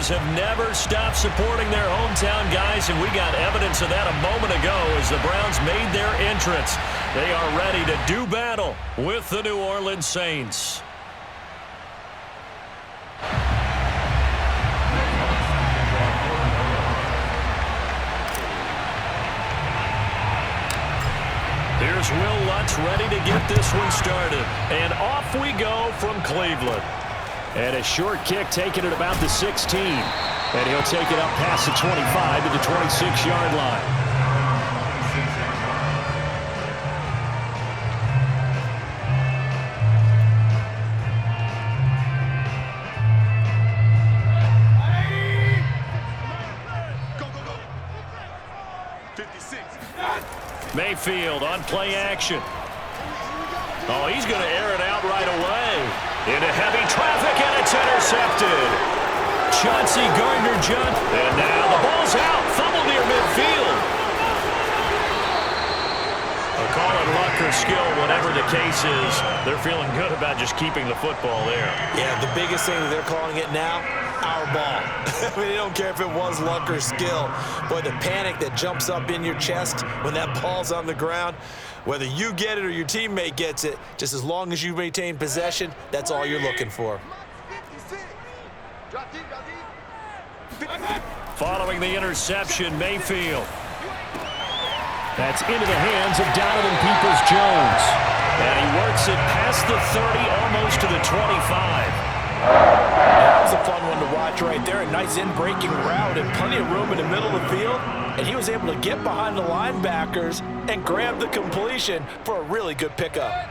Steelers have never stopped supporting their hometown guys, and we got evidence of that a moment ago as the Browns made their entrance. They are ready to do battle with the New Orleans Saints. Here's Will Lutz ready to get this one started. And off we go from Cleveland. And a short kick taken at about the 16. And he'll take it up past the 25 to the 26-yard line. Mayfield on play action. Oh, he's going to air it out right away. Into heavy traffic, and it's intercepted. Chauncey Gardner-Johnson. And now the ball's out. Fumble near midfield. They'll call it luck or skill, whatever the case is. They're feeling good about just keeping the football there. Yeah, the biggest thing that they're calling it now, our ball. I mean, they don't care if it was luck or skill. Boy, the panic that jumps up in your chest when that ball's on the ground, whether you get it or your teammate gets it, just as long as you maintain possession, that's all you're looking for. Following the interception, Mayfield. That's into the hands of Donovan Peoples-Jones. And he works it past the 30, almost to the 25. That was a fun one to watch right there. A nice in-breaking route and plenty of room in the middle of the field. And he was able to get behind the linebackers and grab the completion for a really good pickup.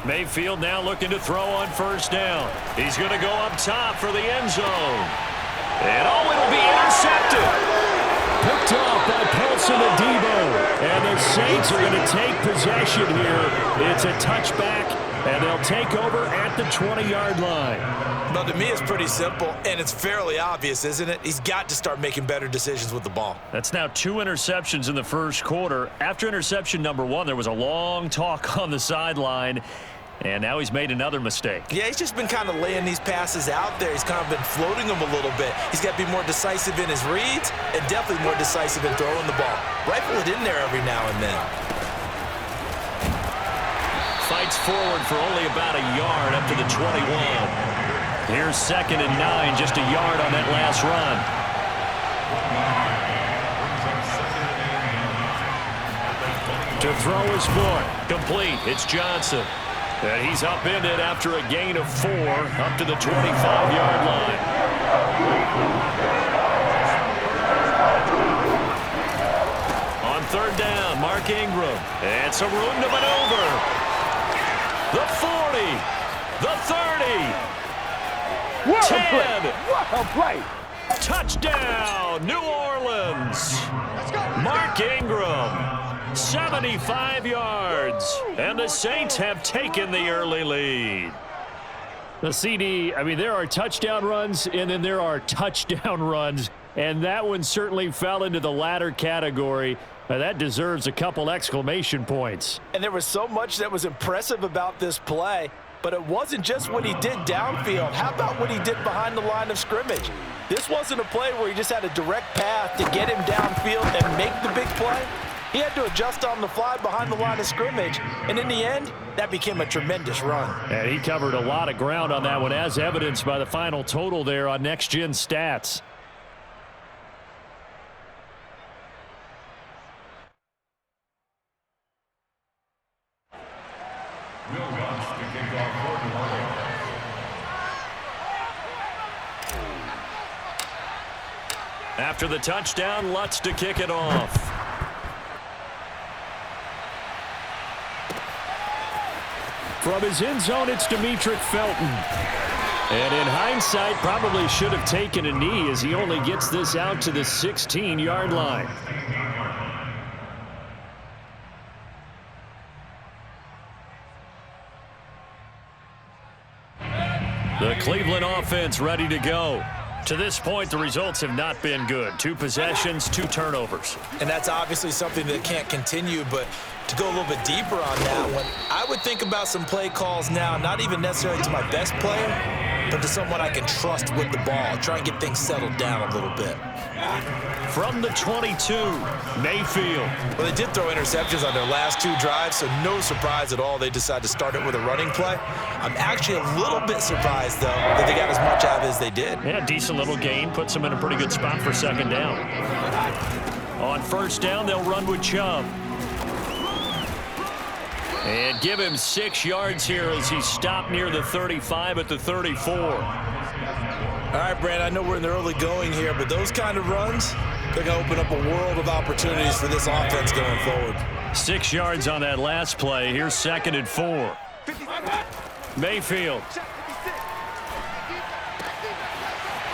Mayfield now looking to throw on first down. He's going to go up top for the end zone. And oh, it'll be intercepted. Picked off by Paulson Adebo. And the Saints are going to take possession here. It's a touchback, and they'll take over at the 20-yard line. Well, to me, it's pretty simple, and it's fairly obvious, isn't it? He's got to start making better decisions with the ball. That's now 2 interceptions in the first quarter. After interception number 1, there was a long talk on the sideline. And now he's made another mistake. Yeah, he's just been kind of laying these passes out there. He's kind of been floating them a little bit. He's got to be more decisive in his reads and definitely more decisive in throwing the ball. Rifle it in there every now and then. Fights forward for only about a yard up to the 21. Here's 2nd and 9, just a yard on that last run. To throw is Ford. Complete. It's Johnson. And he's upended after a gain of 4 up to the 25-yard line. On 3rd down, Mark Ingram. And some room to maneuver. The 40. The 30. What 10. a play. What a play. Touchdown, New Orleans. Mark Ingram. 75 yards, and the Saints have taken the early lead. The CD, I mean, there are touchdown runs, and then there are touchdown runs, and that one certainly fell into the latter category. That deserves a couple exclamation points. And there was so much that was impressive about this play, but it wasn't just what he did downfield. How about what he did behind the line of scrimmage? This wasn't a play where he just had a direct path to get him downfield and make the big play. He had to adjust on the fly behind the line of scrimmage, and in the end, that became a tremendous run. And he covered a lot of ground on that one, as evidenced by the final total there on Next Gen Stats. After the touchdown, Lutz to kick it off. From his end zone, it's Demetric Felton. And in hindsight, probably should have taken a knee as he only gets this out to the 16-yard line. The Cleveland offense ready to go. To this point, the results have not been good. 2 possessions, 2 turnovers. And that's obviously something that can't continue, but To go a little bit deeper on that one, I would think about some play calls now, not even necessarily to my best player, but to someone I can trust with the ball. Try and get things settled down a little bit. From the 22, Mayfield. Well, they did throw interceptions on their last 2 drives, so no surprise at all they decided to start it with a running play. I'm actually a little bit surprised, though, that they got as much out of it as they did. Yeah, decent little gain. Puts them in a pretty good spot for second down. On first down, they'll run with Chubb. And give him 6 yards here as he stopped near the 35 at the 34. All right, Brand, I know we're in the early going here, but those kind of runs, they're going to open up a world of opportunities for this offense going forward. 6 yards on that last play. Here's 2nd and 4. Mayfield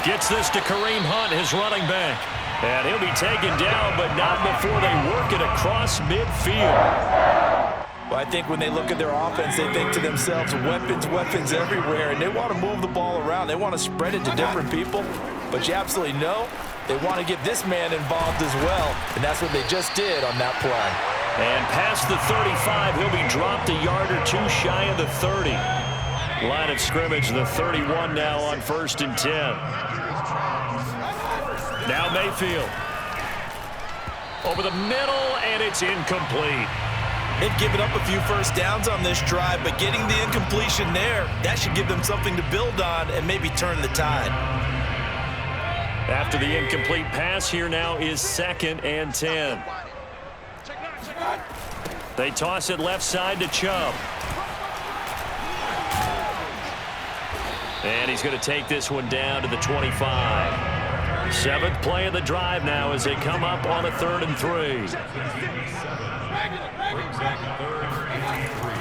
gets this to Kareem Hunt, his running back. And he'll be taken down, but not before they work it across midfield. Well, I think when they look at their offense, they think to themselves, weapons, weapons everywhere, and they want to move the ball around. They want to spread it to different people, but you absolutely know they want to get this man involved as well, and that's what they just did on that play. And past the 35, he'll be dropped a yard or 2 shy of the 30. Line of scrimmage, the 31 now on 1st and 10. Now Mayfield. Over the middle, and it's incomplete. They've given up a few first downs on this drive, but getting the incompletion there, that should give them something to build on and maybe turn the tide. After the incomplete pass, here now is 2nd and 10. They toss it left side to Chubb. And he's going to take this one down to the 25. 7th play of the drive now as they come up on a 3rd and 3.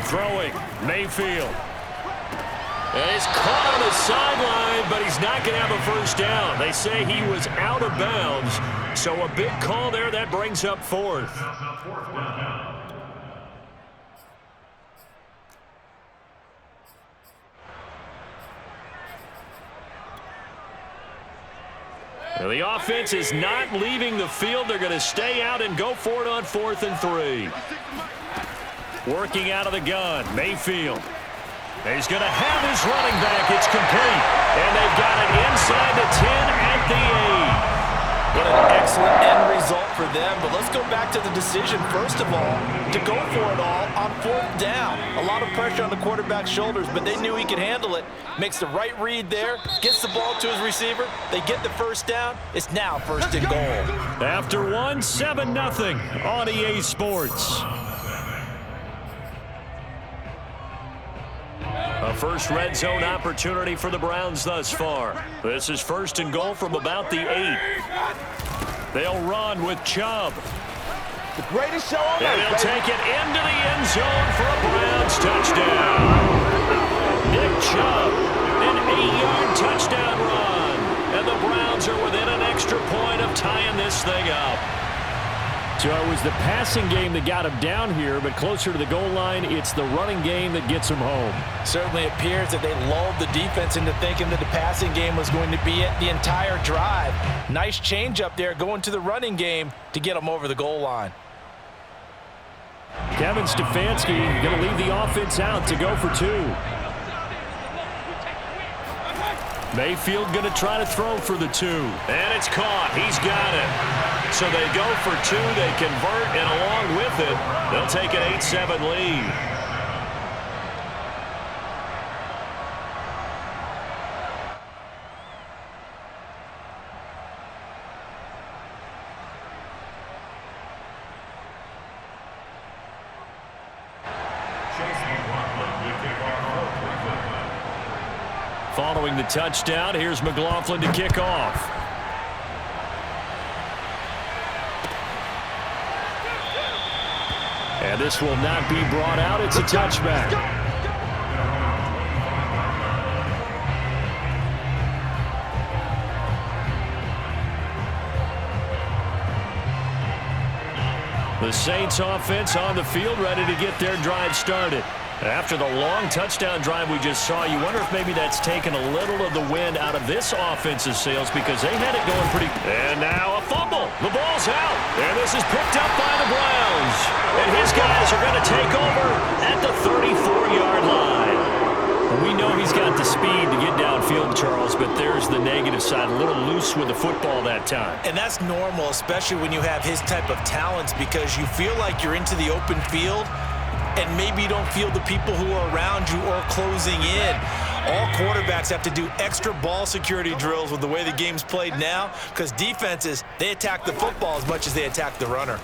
Throwing, Mayfield. And he's caught on the sideline, but he's not going to have a first down. They say he was out of bounds, so a big call there that brings up 4th. Now the offense is not leaving the field. They're going to stay out and go for it on 4th and 3. Working out of the gun, Mayfield. He's going to have his running back. It's complete. And they've got it inside the 10 at the 8. What an excellent end result for them. But let's go back to the decision, first of all, to go for it all on 4th down. A lot of pressure on the quarterback's shoulders, but they knew he could handle it. Makes the right read there, gets the ball to his receiver. They get the first down. It's now 1st and goal. After 7-0 on EA Sports. A first red zone opportunity for the Browns thus far. This is 1st and goal from about the 8. They'll run with Chubb. The greatest show on earth. And he'll take it into the end zone for a Browns touchdown. Nick Chubb, an 8-yard touchdown run. And the Browns are within an extra point of tying this thing up. So it was the passing game that got him down here, but closer to the goal line, it's the running game that gets him home. Certainly appears that they lulled the defense into thinking that the passing game was going to be it the entire drive. Nice change up there going to the running game to get them over the goal line. Kevin Stefanski going to leave the offense out to go for 2. Mayfield going to try to throw for the 2. And it's caught. He's got it. So they go for 2. They convert, and along with it, they'll take an 8-7 lead. Following the touchdown, here's McLaughlin to kick off. And this will not be brought out. It's a touchback. The Saints offense on the field ready to get their drive started. After the long touchdown drive we just saw, you wonder if maybe that's taken a little of the wind out of this offense's sails because they had it going pretty. And now a fumble. The ball's out. And this is picked up by the Browns. And his guys are going to take over at the 34-yard line. We know he's got the speed to get downfield, Charles, but there's the negative side. A little loose with the football that time. And that's normal, especially when you have his type of talents, because you feel like you're into the open field and maybe you don't feel the people who are around you or closing in. All quarterbacks have to do extra ball security drills with the way the game's played now because defenses, they attack the football as much as they attack the runner.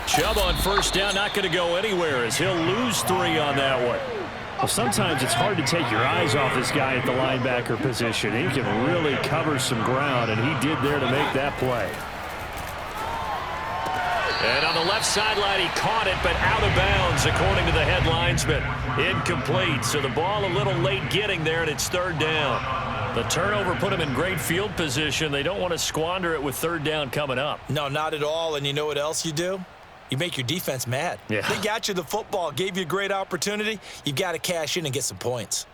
Chubb on first down, not going to go anywhere as he'll lose 3 on that one. Well, sometimes it's hard to take your eyes off this guy at the linebacker position. He can really cover some ground, and he did there to make that play. And on the left sideline, he caught it, but out of bounds, according to the head linesman. Incomplete, so the ball a little late getting there, and it's 3rd down. The turnover put him in great field position. They don't want to squander it with 3rd down coming up. No, not at all, and you know what else you do? You make your defense mad. Yeah. They got you the football, gave you a great opportunity. You've got to cash in and get some points.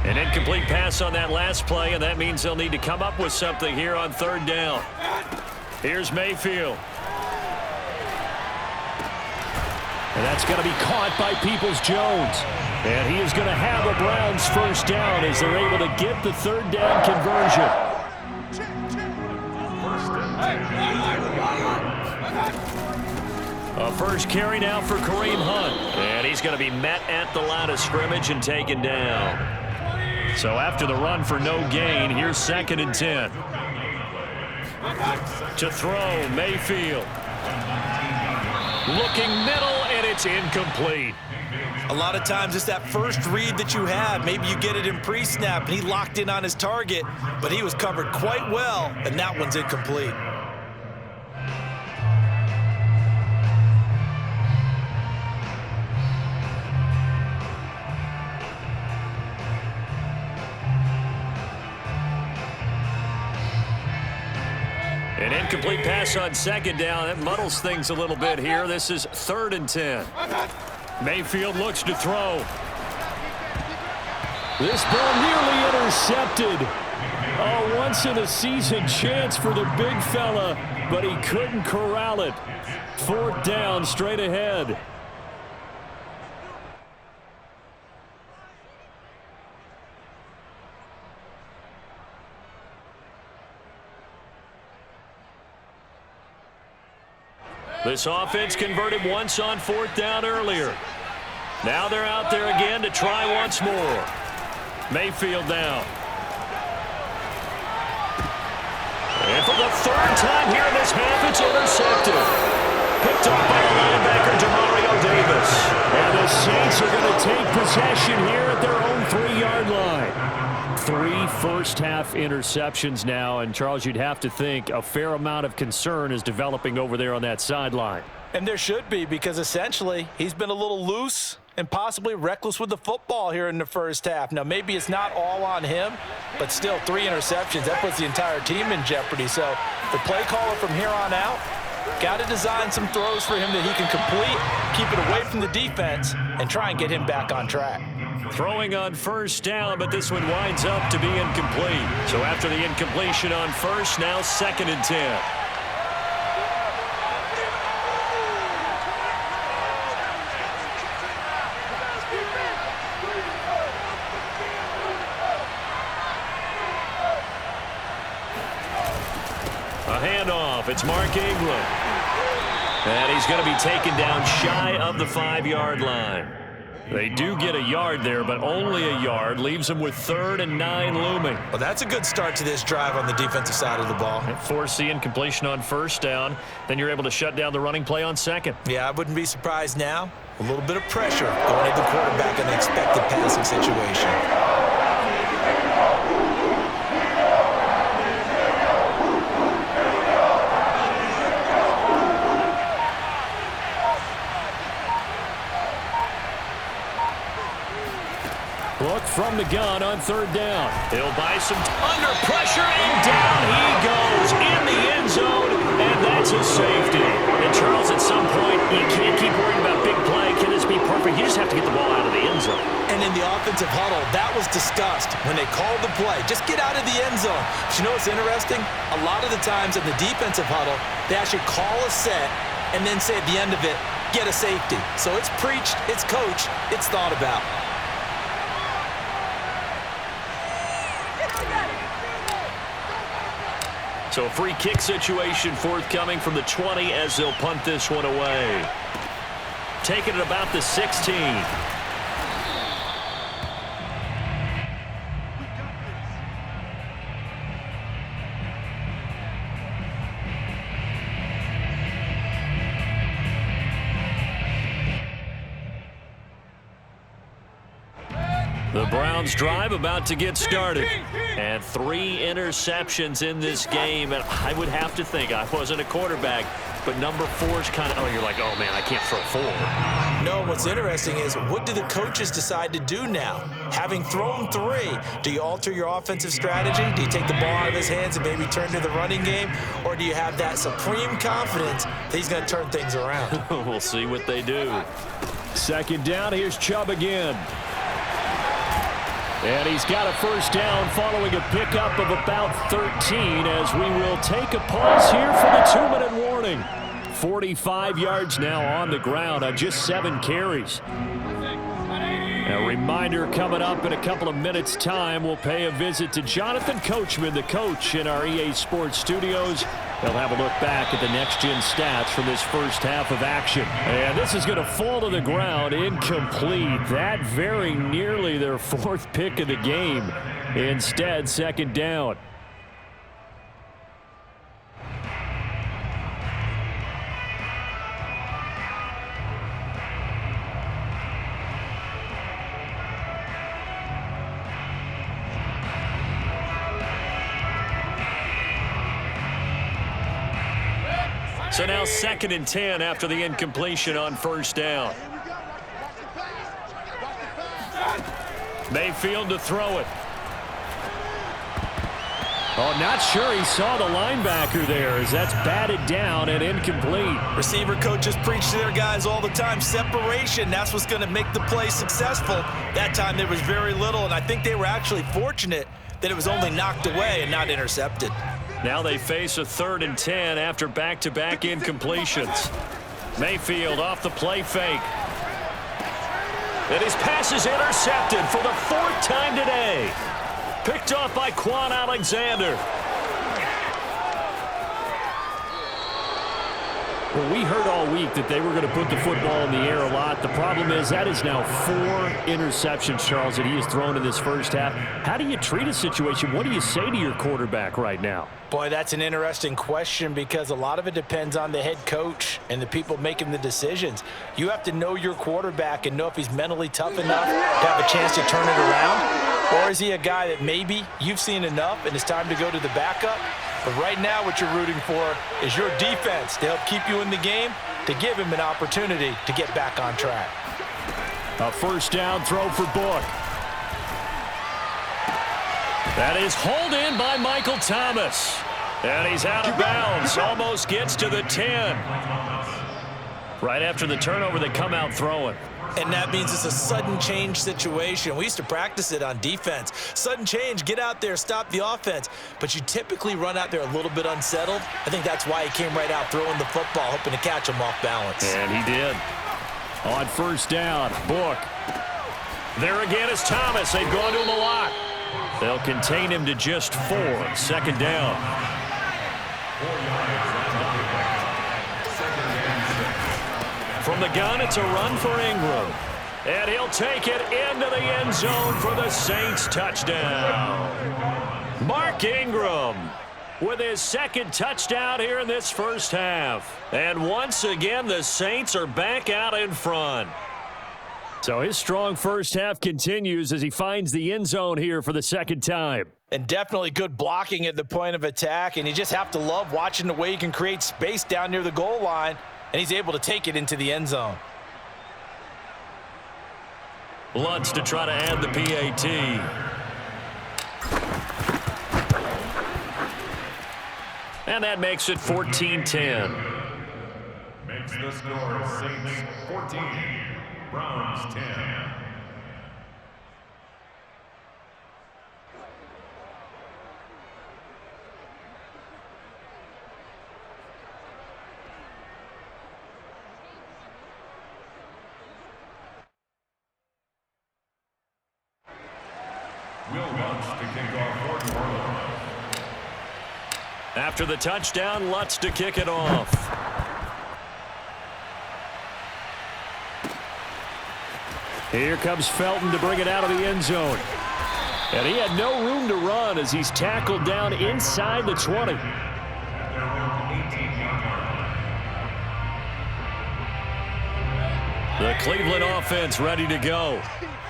An incomplete pass on that last play, and that means they'll need to come up with something here on 3rd down. Here's Mayfield. And that's going to be caught by Peoples-Jones. And he is going to have a Browns first down as they're able to get the 3rd down conversion. A first carry now for Kareem Hunt. And he's going to be met at the line of scrimmage and taken down. So after the run for no gain, here's 2nd and 10. To throw, Mayfield. Looking middle, and it's incomplete. A lot of times it's that first read that you have. Maybe you get it in pre-snap, and he locked in on his target, but he was covered quite well, and that one's incomplete. An incomplete pass on 2nd down. That muddles things a little bit here. This is 3rd and 10. Mayfield looks to throw. This ball nearly intercepted. A once-in-a-season chance for the big fella, but he couldn't corral it. 4th down, straight ahead. This offense converted once on 4th down earlier. Now they're out there again to try once more. Mayfield now. And for the 3rd time here in this half, it's intercepted. Picked up by the linebacker, Demario Davis. And the Saints are going to take possession here at their own 3-yard line. 3 first-half interceptions now, and Charles, you'd have to think a fair amount of concern is developing over there on that sideline. And there should be, because essentially he's been a little loose and possibly reckless with the football here in the first half. Now, maybe it's not all on him, but still 3 interceptions. That puts the entire team in jeopardy. So the play caller from here on out, got to design some throws for him that he can complete, keep it away from the defense, and try and get him back on track. Throwing on first down, but this one winds up to be incomplete. So after the incompletion on first, now 2nd and 10. A handoff. It's Mark Ingram. And he's going to be taken down shy of the 5-yard line. They do get a yard there, but only a yard. Leaves them with 3rd and 9 looming. Well, that's a good start to this drive on the defensive side of the ball. Force the incompletion on first down. Then you're able to shut down the running play on 2nd. Yeah, I wouldn't be surprised now. A little bit of pressure going at the quarterback in the expected passing situation. from the gun on third down. He'll buy some under pressure, and down he goes in the end zone, and that's a safety. And, Charles, at some point, you can't keep worrying about big play. Can this be perfect? You just have to get the ball out of the end zone. And in the offensive huddle, that was discussed when they called the play. Just get out of the end zone. But you know what's interesting? A lot of the times in the defensive huddle, they actually call a set and then say at the end of it, get a safety. So it's preached, it's coached, it's thought about. So a free kick situation forthcoming from the 20 as they'll punt this one away. Taking it about the 16. The Browns drive about to get started. And 3 interceptions in this game. And I would have to think, I wasn't a quarterback, but number 4 is kind of, you're like, oh, man, I can't throw 4. No, what's interesting is what do the coaches decide to do now? Having thrown 3, do you alter your offensive strategy? Do you take the ball out of his hands and maybe turn to the running game? Or do you have that supreme confidence that he's going to turn things around? We'll see what they do. Second down, here's Chubb again. And he's got a first down following a pickup of about 13 as we will take a pause here for the 2-minute warning. 45 yards now on the ground on just 7 carries. A reminder coming up in a couple of minutes' time, we'll pay a visit to Jonathan Coachman, the coach in our EA Sports studios. They'll have a look back at the next-gen stats from this first half of action. And this is going to fall to the ground incomplete. That very nearly their 4th pick of the game. Instead, second down. So now 2nd and 10 after the incompletion on first down. Mayfield to throw it. Oh, not sure he saw the linebacker there as that's batted down and incomplete. Receiver coaches preach to their guys all the time. Separation, that's what's going to make the play successful. That time there was very little, and I think they were actually fortunate that it was only knocked away and not intercepted. Now they face a 3rd and 10 after back-to-back incompletions. Mayfield off the play fake. And his pass is intercepted for the 4th time today. Picked off by Quan Alexander. Well, we heard all week that they were going to put the football in the air a lot. The problem is that is now 4 interceptions, Charles, that he has thrown in this first half. How do you treat a situation? What do you say to your quarterback right now? Boy, that's an interesting question because a lot of it depends on the head coach and the people making the decisions. You have to know your quarterback and know if he's mentally tough enough to have a chance to turn it around, or is he a guy that maybe you've seen enough and it's time to go to the backup? But right now what you're rooting for is your defense to help keep you in the game, to give him an opportunity to get back on track. A first down throw for Book. That is hauled in by Michael Thomas. And he's out of bounds. Almost gets to the 10. Right after the turnover, they come out throwing. And that means it's a sudden change situation. We used to practice it on defense. Sudden change, get out there, stop the offense. But you typically run out there a little bit unsettled. I think that's why he came right out throwing the football, hoping to catch him off balance. And he did. On first down, Book. There again is Thomas. They've gone to him a lot. They'll contain him to just 4. Second down. From the gun, it's a run for Ingram. And he'll take it into the end zone for the Saints touchdown. Mark Ingram with his 2nd touchdown here in this first half. And once again, the Saints are back out in front. So his strong first half continues as he finds the end zone here for the 2nd time. And definitely good blocking at the point of attack. And you just have to love watching the way he can create space down near the goal line. And he's able to take it into the end zone. Lutz to try to add the PAT. And that makes it 14-10. Makes the score Saints 14, Browns 10. Will Lutz to kick off for New Orleans. After the touchdown, Lutz to kick it off. Here comes Felton to bring it out of the end zone. And he had no room to run as he's tackled down inside the 20. The Cleveland offense ready to go.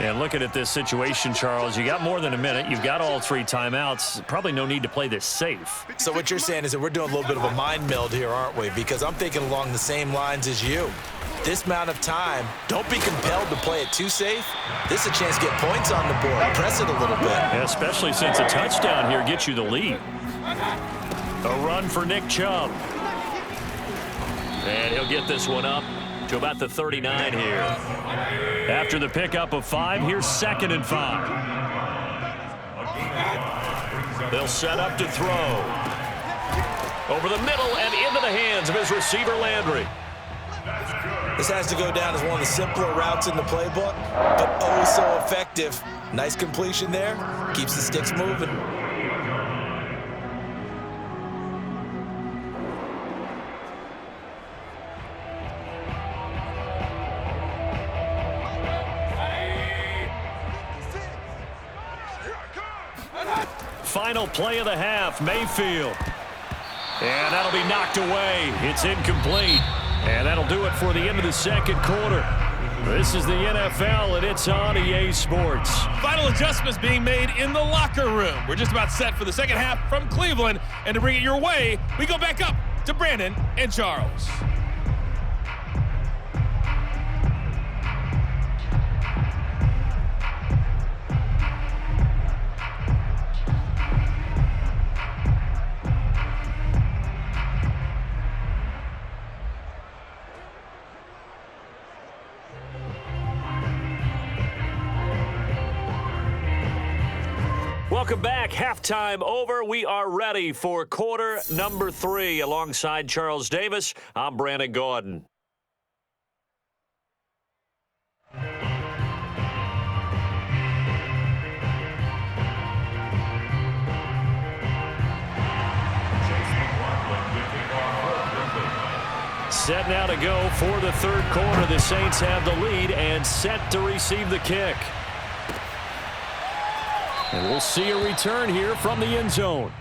And looking at this situation, Charles, you got more than a minute. You've got all 3 timeouts. Probably no need to play this safe. So what you're saying is that we're doing a little bit of a mind meld here, aren't we? Because I'm thinking along the same lines as you. This amount of time, don't be compelled to play it too safe. This is a chance to get points on the board. Press it a little bit. Yeah, especially since a touchdown here gets you the lead. A run for Nick Chubb. And he'll get this one up to about the 39 here. After the pickup of 5, here's 2nd and 5. They'll set up to throw. Over the middle and into the hands of his receiver, Landry. This has to go down as one of the simpler routes in the playbook, but oh so effective. Nice completion there. Keeps the sticks moving. Final play of the half, Mayfield. And that'll be knocked away. It's incomplete. And that'll do it for the end of the second quarter. This is the NFL, and it's on EA Sports. Final adjustments being made in the locker room. We're just about set for the second half from Cleveland. And to bring it your way, we go back up to Brandon and Charles. Welcome back. Halftime over. We are ready for quarter number 3. Alongside Charles Davis, I'm Brandon Gordon. Set now to go for the third quarter. The Saints have the lead and set to receive the kick. And we'll see a return here from the end zone.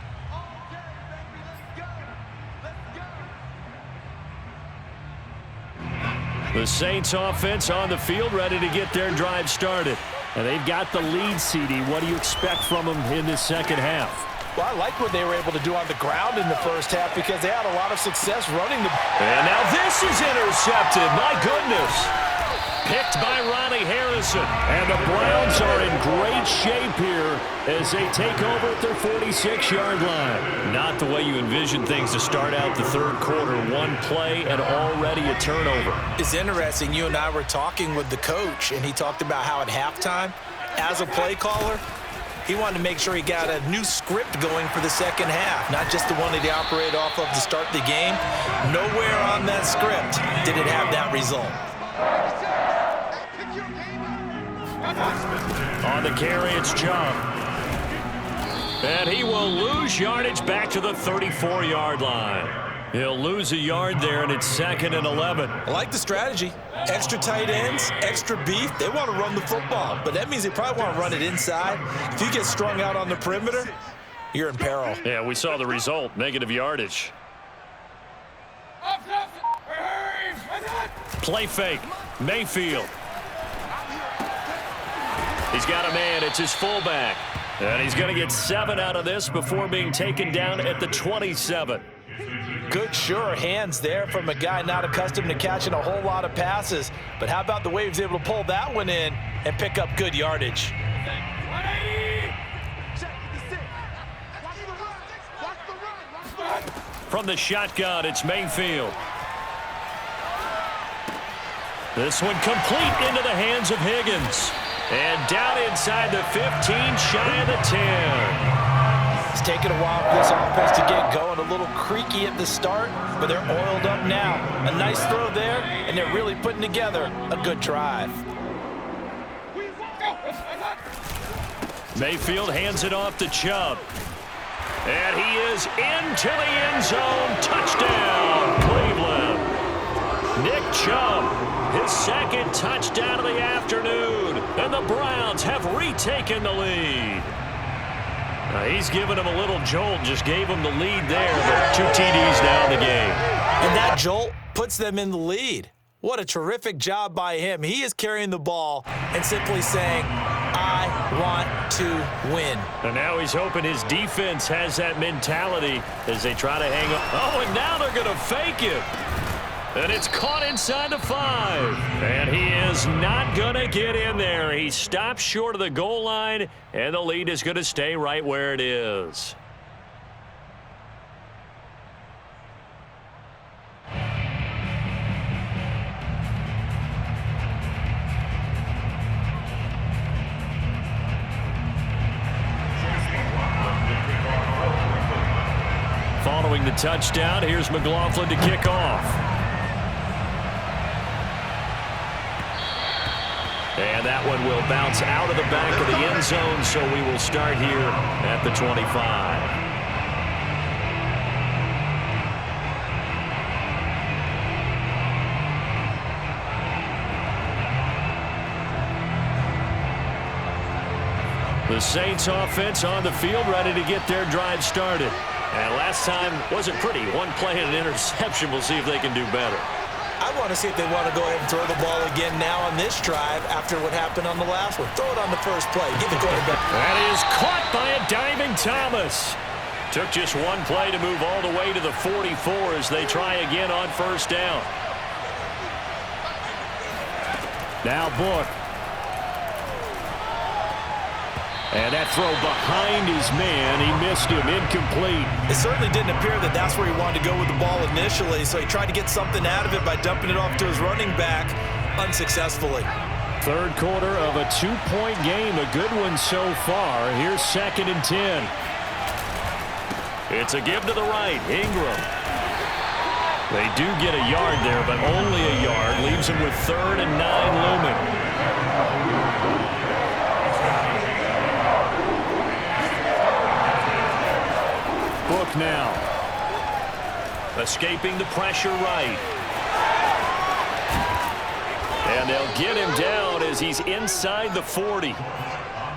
The Saints offense on the field ready to get their drive started. And they've got the lead, CD. What do you expect from them in this second half? Well, I like what they were able to do on the ground in the first half because they had a lot of success running the... And now this is intercepted. My goodness. Picked by Ronnie Harrison. And the Browns are in great shape here as they take over at their 46-yard line. Not the way you envision things to start out the third quarter. One play and already a turnover. It's interesting. You and I were talking with the coach, and he talked about how at halftime, as a play caller, he wanted to make sure he got a new script going for the second half, not just the one that he operated off of to start the game. Nowhere on that script did it have that result. On the carry, it's Chubb. And he will lose yardage back to the 34-yard line. He'll lose a yard there, and it's 2nd and 11. I like the strategy. Extra tight ends, extra beef. They want to run the football, but that means they probably want to run it inside. If you get strung out on the perimeter, you're in peril. Yeah, we saw the result, negative yardage. Play fake, Mayfield. He's got a man. It's his fullback. And he's going to get 7 out of this before being taken down at the 27. Good, sure hands there from a guy not accustomed to catching a whole lot of passes. But how about the way he was able to pull that one in and pick up good yardage? From the shotgun, it's Mayfield. This one complete into the hands of Higgins. And down inside the 15, shy of the 10. It's taken a while for this offense to get going. A little creaky at the start, but they're oiled up now. A nice throw there, and they're really putting together a good drive. Mayfield hands it off to Chubb. And he is into the end zone. Touchdown, Cleveland. Nick Chubb, his second touchdown of the afternoon. And the Browns have retaken the lead. He's given him a little jolt, just gave him the lead there. But 2 TDs now in the game. And that jolt puts them in the lead. What a terrific job by him. He is carrying the ball and simply saying, I want to win. And now he's hoping his defense has that mentality as they try to hang up. Oh, and now they're going to fake it. And it's caught inside the 5. And he is not going to get in there. He stops short of the goal line, and the lead is going to stay right where it is. Following the touchdown, here's McLaughlin to kick off. And that one will bounce out of the back of the end zone, so we will start here at the 25. The Saints offense on the field, ready to get their drive started. And last time wasn't pretty. One play and an interception. We'll see if they can do better. I want to see if they want to go ahead and throw the ball again now on this drive after what happened on the last one. Throw it on the first play. Give the quarterback. That is caught by a diving Thomas. Took just one play to move all the way to the 44 as they try again on first down. Now Book. And that throw behind his man, he missed him, incomplete. It certainly didn't appear that that's where he wanted to go with the ball initially, so he tried to get something out of it by dumping it off to his running back unsuccessful. Third quarter of a 2-point game, a good one so far. Here's 2nd and 10. It's a give to the right, Ingram. They do get a yard there, but only a yard. Leaves him with 3rd and 9 looming. Book now. Escaping the pressure right. And they'll get him down as he's inside the 40.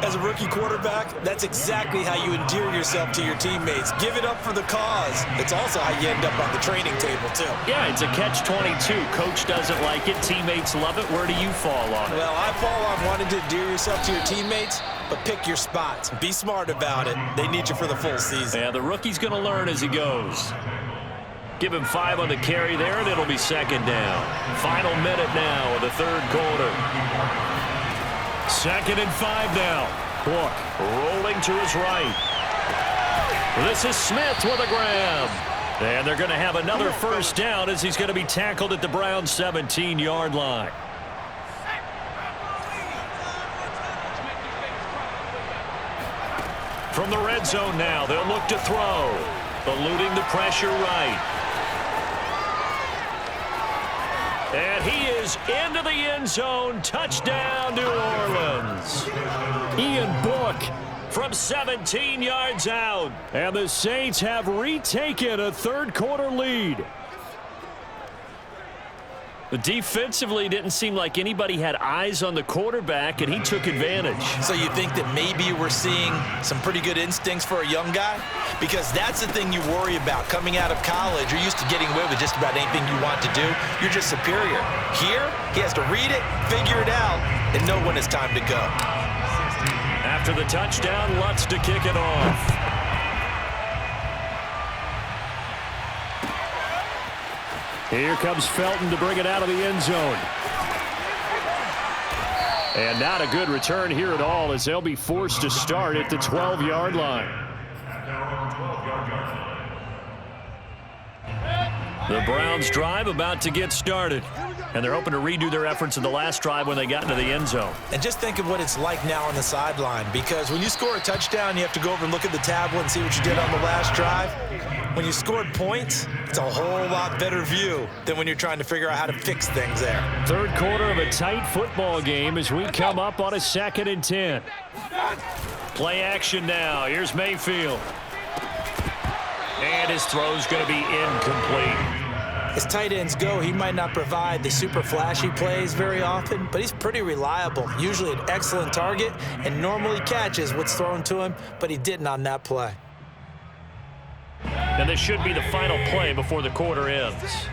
As a rookie quarterback, that's exactly how you endear yourself to your teammates. Give it up for the cause. It's also how you end up on the training table, too. Yeah, it's a catch-22. Coach doesn't like it. Teammates love it. Where do you fall on it? Well, I fall on wanting to endear yourself to your teammates, but pick your spots. Be smart about it. They need you for the full season. Yeah, the rookie's going to learn as he goes. Give him 5 on the carry there, and it'll be 2nd down. Final minute now of the 3rd quarter. 2nd and 5 now. Book rolling to his right. This is Smith with a grab. And they're going to have another first down as he's going to be tackled at the Browns' 17-yard line. From the red zone now, they'll look to throw. Eluding the pressure right. And he is into the end zone. Touchdown, New Orleans. Ian Book from 17 yards out. And the Saints have retaken a 3rd quarter lead. Defensively, didn't seem like anybody had eyes on the quarterback, and he took advantage. So you think that maybe we're seeing some pretty good instincts for a young guy? Because that's the thing you worry about. Coming out of college, you're used to getting away with just about anything you want to do. You're just superior. Here, he has to read it, figure it out, and know when it's time to go. After the touchdown, Lutz to kick it off. Here comes Felton to bring it out of the end zone. And not a good return here at all as they'll be forced to start at the 12-yard line. The Browns drive about to get started. And they're hoping to redo their efforts in the last drive when they got into the end zone. And just think of what it's like now on the sideline, because when you score a touchdown, you have to go over and look at the tablet and see what you did on the last drive. When you scored points, it's a whole lot better view than when you're trying to figure out how to fix things there. Third quarter of a tight football game as we come up on a 2nd and 10. Play action now. Here's Mayfield. And his throw's going to be incomplete. As tight ends go, he might not provide the super flashy plays very often, but he's pretty reliable, usually an excellent target, and normally catches what's thrown to him, but he didn't on that play. And this should be the final play before the quarter ends.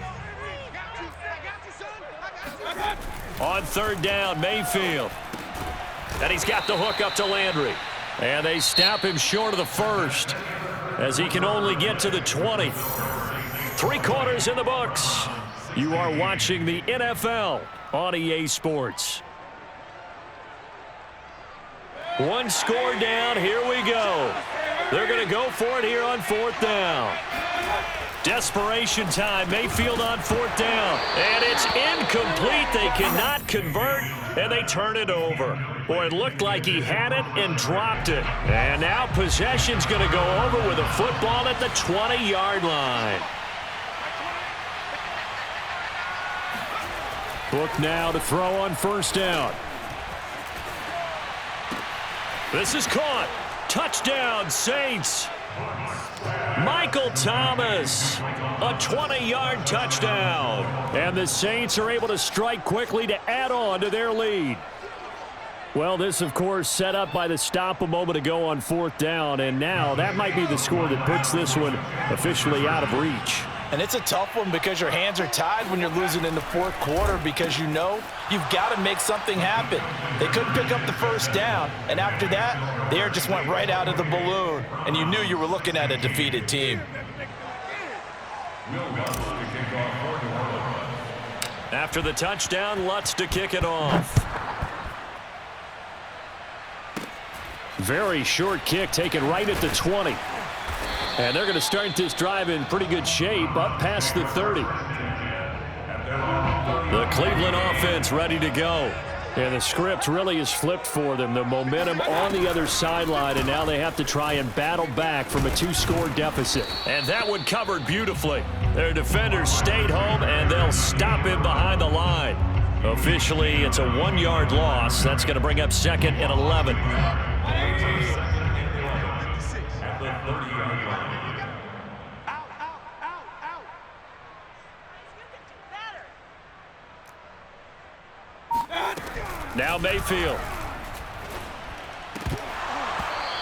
On 3rd down, Mayfield. And he's got the hook up to Landry. And they stop him short of the first as he can only get to the 20. 3 quarters in the books. You are watching the NFL on EA Sports. 1 score down. Here we go. They're going to go for it here on 4th down. Desperation time. Mayfield on 4th down. And it's incomplete. They cannot convert, and they turn it over. Boy, it looked like he had it and dropped it. And now possession's going to go over with a football at the 20-yard line. Book now to throw on 1st down. This is caught. Touchdown, Saints. Michael Thomas, a 20-yard touchdown. And the Saints are able to strike quickly to add on to their lead. Well, this, of course, set up by the stop a moment ago on 4th down, and now that might be the score that puts this one officially out of reach. And it's a tough one because your hands are tied when you're losing in the 4th quarter because you know you've got to make something happen. They couldn't pick up the 1st down, and after that, the air just went right out of the balloon, and you knew you were looking at a defeated team. After the touchdown, Lutz to kick it off. Very short kick taken right at the 20. And they're going to start this drive in pretty good shape up past the 30. The Cleveland offense ready to go. And the script really is flipped for them. The momentum on the other sideline, and now they have to try and battle back from a 2-score deficit. And that one covered beautifully. Their defenders stayed home, and they'll stop him behind the line. Officially, it's a 1-yard loss. That's going to bring up 2nd and 11. Now Mayfield.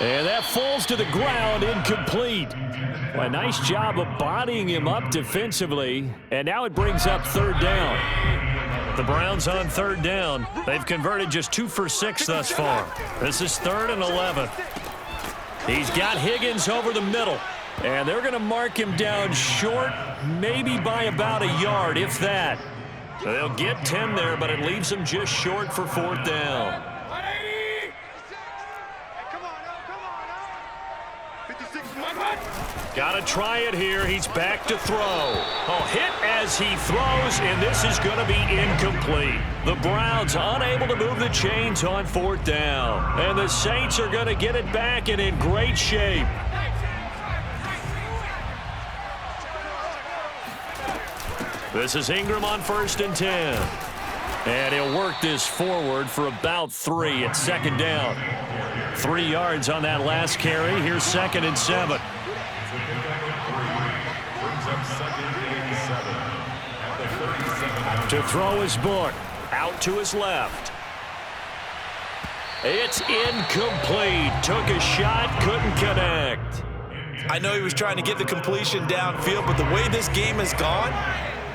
And that falls to the ground, incomplete. A nice job of bodying him up defensively. And now it brings up 3rd down. The Browns on 3rd down. They've converted just 2 for 6 thus far. This is 3rd and 11. He's got Higgins over the middle. And they're going to mark him down short, maybe by about a yard, if that. They'll get 10 there, but it leaves them just short for 4th down. Got to try it here. He's back to throw. Oh, hit as he throws, and this is going to be incomplete. The Browns unable to move the chains on 4th down. And the Saints are going to get it back and in great shape. This is Ingram on 1st and 10. And he'll work this forward for about 3 at 2nd down. 3 yards on that last carry. Here's 2nd and 7. To throw his book. Out to his left. It's incomplete. Took a shot, couldn't connect. I know he was trying to get the completion downfield, but the way this game has gone,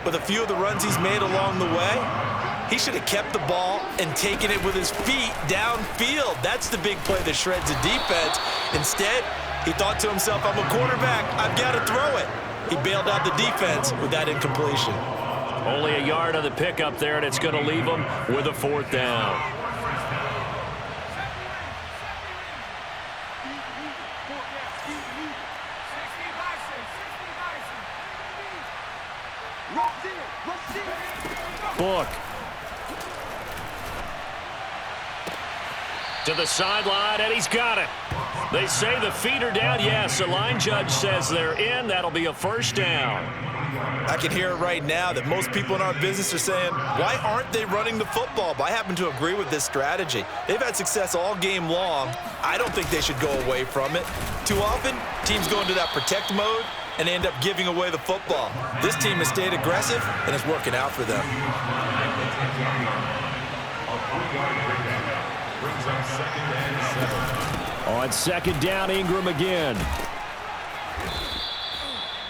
with a few of the runs he's made along the way, he should have kept the ball and taken it with his feet downfield. That's the big play that shreds the defense. Instead, he thought to himself, I'm a quarterback. I've got to throw it. He bailed out the defense with that incompletion. Only a yard on the pickup there, and it's going to leave them with a 4th down. Book. To the sideline, and he's got it. They say the feet are down. Yes, the line judge says they're in. That'll be a 1st down. I can hear it right now that most people in our business are saying, why aren't they running the football? But I happen to agree with this strategy. They've had success all game long. I don't think they should go away from it. Too often, teams go into that protect mode and end up giving away the football. This team has stayed aggressive, and it's working out for them. On 2nd down, Ingram again.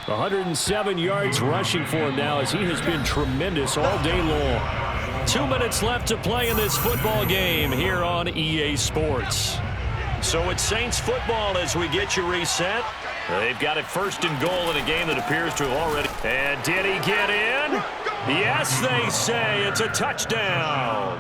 107 yards rushing for him now as he has been tremendous all day long. 2 minutes left to play in this football game here on EA Sports. So it's Saints football as we get you reset. They've got it 1st and goal in a game that appears to have already. And did he get in? Yes, they say it's a touchdown.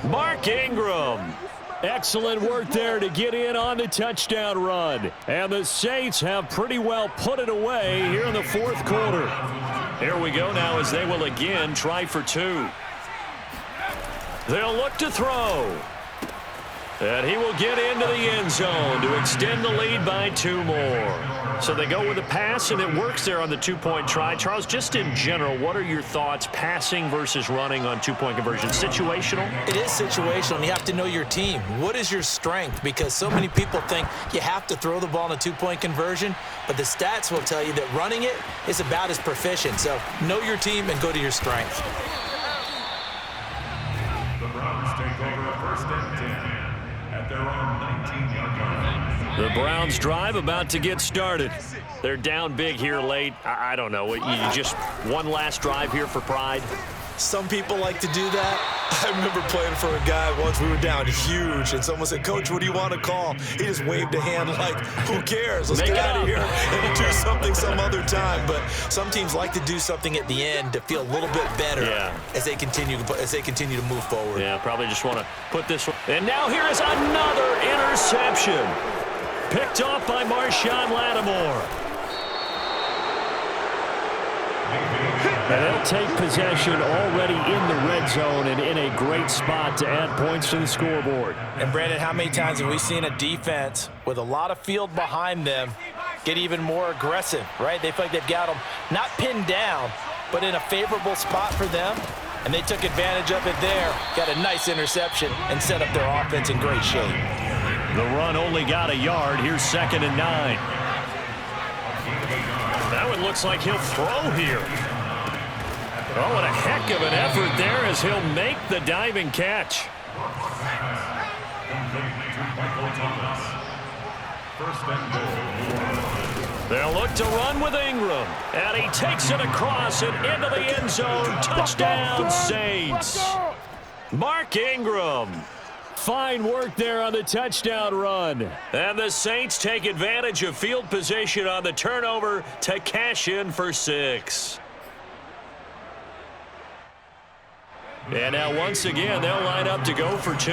Mark Ingram. Excellent work there to get in on the touchdown run. And the Saints have pretty well put it away here in the 4th quarter. Here we go now as they will again try for 2. They'll look to throw. And he will get into the end zone to extend the lead by 2 more. So they go with a pass, and it works there on the 2-point try. Charles, just in general, what are your thoughts passing versus running on 2-point conversion? Situational? It is situational, and you have to know your team. What is your strength? Because so many people think you have to throw the ball in a 2-point conversion, but the stats will tell you that running it is about as proficient. So know your team and go to your strength. The Browns take over 1st and 10 at their own 19-yard line. The Browns drive about to get started. They're down big here late. I don't know. You just one last drive here for pride? Some people like to do that. I remember playing for a guy once. We were down huge, and someone said, Coach, what do you want to call? He just waved a hand like, who cares? Let's get out of here and do something some other time. But some teams like to do something at the end to feel a little bit better as they continue to move forward. Yeah, probably just want to put this one. And now here is another interception. Picked off by Marshawn Lattimore. And they'll take possession already in the red zone and in a great spot to add points to the scoreboard. And, Brandon, how many times have we seen a defense with a lot of field behind them get even more aggressive, right? They feel like they've got them not pinned down, but in a favorable spot for them, and they took advantage of it there, got a nice interception, and set up their offense in great shape. The run only got a yard. Here's 2nd and 9. That one looks like he'll throw here. Oh, what a heck of an effort there as he'll make the diving catch. They'll look to run with Ingram. And he takes it across and into the end zone. Touchdown, Saints. Mark Ingram. Fine work there on the touchdown run. And the Saints take advantage of field position on the turnover to cash in for 6. And now once again, they'll line up to go for 2.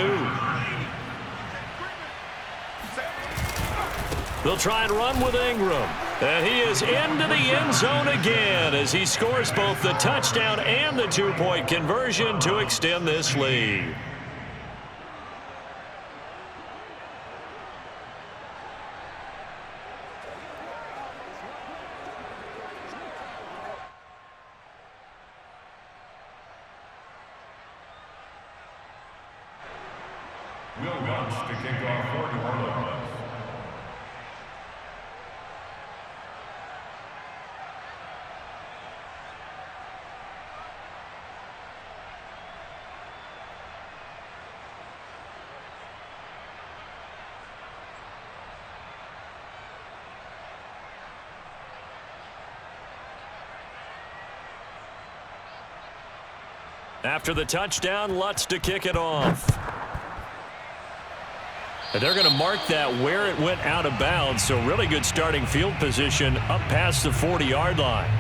They'll try and run with Ingram. And he is into the end zone again as he scores both the touchdown and the 2-point conversion to extend this lead. Will launch to kick off for New Orleans. After the touchdown, Lutz to kick it off. And they're going to mark that where it went out of bounds, so really good starting field position up past the 40-yard line.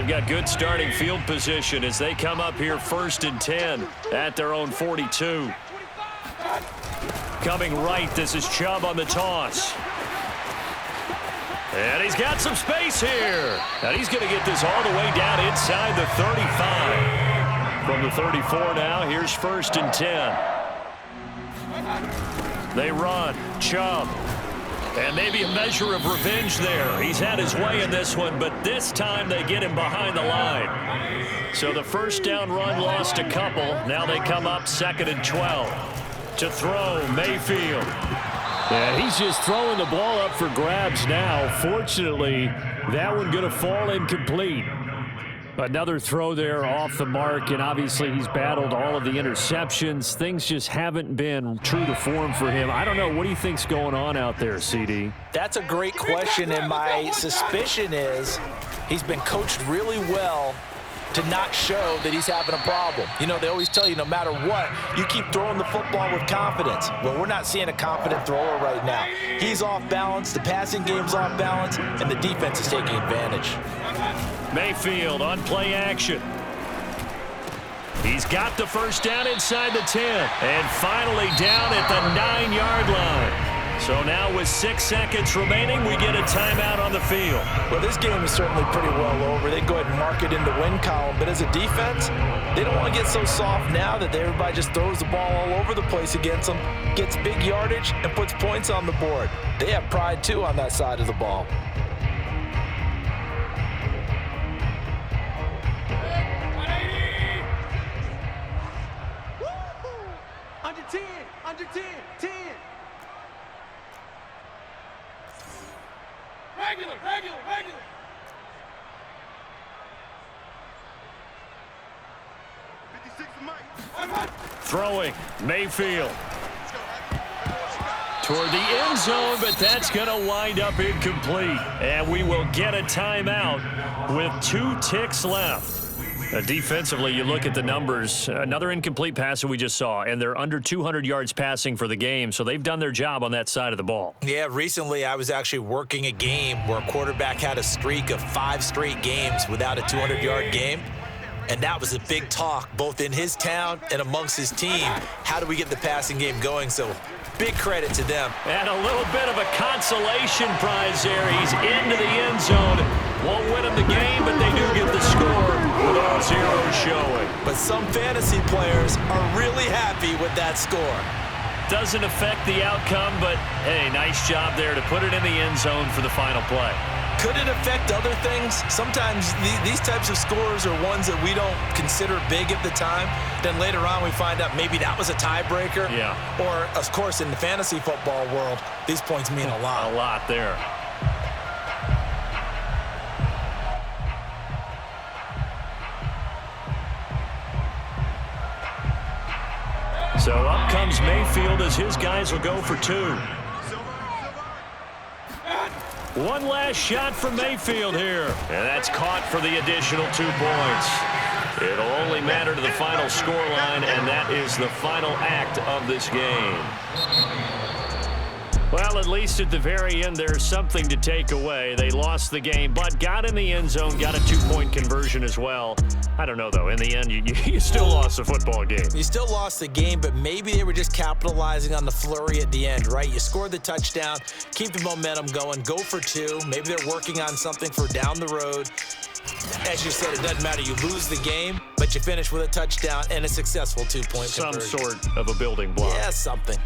They've got good starting field position as they come up here 1st and 10 at their own 42. Coming right, this is Chubb on the toss. And he's got some space here. And he's going to get this all the way down inside the 35. From the 34 now, here's 1st and 10. They run. Chubb. And maybe a measure of revenge there. He's had his way in this one, but this time they get him behind the line. So the first down run lost a couple. Now they come up 2nd and 12. To throw, Mayfield. Yeah, he's just throwing the ball up for grabs now. Fortunately, that one going to fall incomplete. Another throw there off the mark, and obviously he's battled all of the interceptions. Things just haven't been true to form for him. I don't know. What do you think's going on out there, CD? That's a great question, and my suspicion is he's been coached really well to not show that he's having a problem. You know, they always tell you no matter what, you keep throwing the football with confidence. Well, we're not seeing a confident thrower right now. He's off balance, the passing game's off balance, and the defense is taking advantage. Mayfield on play action. He's got the first down inside the 10. And finally down at the 9-yard line. So now with 6 seconds remaining, we get a timeout on the field. Well, this game is certainly pretty well over. They go ahead and mark it in the win column. But as a defense, they don't want to get so soft now that everybody just throws the ball all over the place against them, gets big yardage, and puts points on the board. They have pride, too, on that side of the ball. Under 10, under 10, 10. Regular. 56 Mike. Throwing, Mayfield. Toward the end zone, but that's going to wind up incomplete. And we will get a timeout with 2 ticks left. Defensively, you look at the numbers. Another incomplete pass that we just saw, and they're under 200 yards passing for the game, so they've done their job on that side of the ball. Yeah, recently I was actually working a game where a quarterback had a streak of 5 straight games without a 200-yard game, and that was a big talk both in his town and amongst his team. How do we get the passing game going? So big credit to them. And a little bit of a consolation prize there. He's into the end zone. Won't win him the game, but they do get the score with all zeros showing. But some fantasy players are really happy with that score. Doesn't affect the outcome, but, hey, nice job there to put it in the end zone for the final play. Could it affect other things? Sometimes these types of scores are ones that we don't consider big at the time. Then later on we find out maybe that was a tiebreaker. Yeah. Or, of course, in the fantasy football world, these points mean a lot. A lot there. So up comes Mayfield as his guys will go for 2. One last shot from Mayfield here. And that's caught for the additional 2 points. It'll only matter to the final scoreline, and that is the final act of this game. Well, at least at the very end, there's something to take away. They lost the game, but got in the end zone, got a 2-point conversion as well. I don't know, though. In the end, you still lost the football game. You still lost the game, but maybe they were just capitalizing on the flurry at the end, right? You scored the touchdown, keep the momentum going, go for 2. Maybe they're working on something for down the road. As you said, it doesn't matter. You lose the game, but you finish with a touchdown and a successful 2-point conversion. Some sort of a building block. Yeah, something.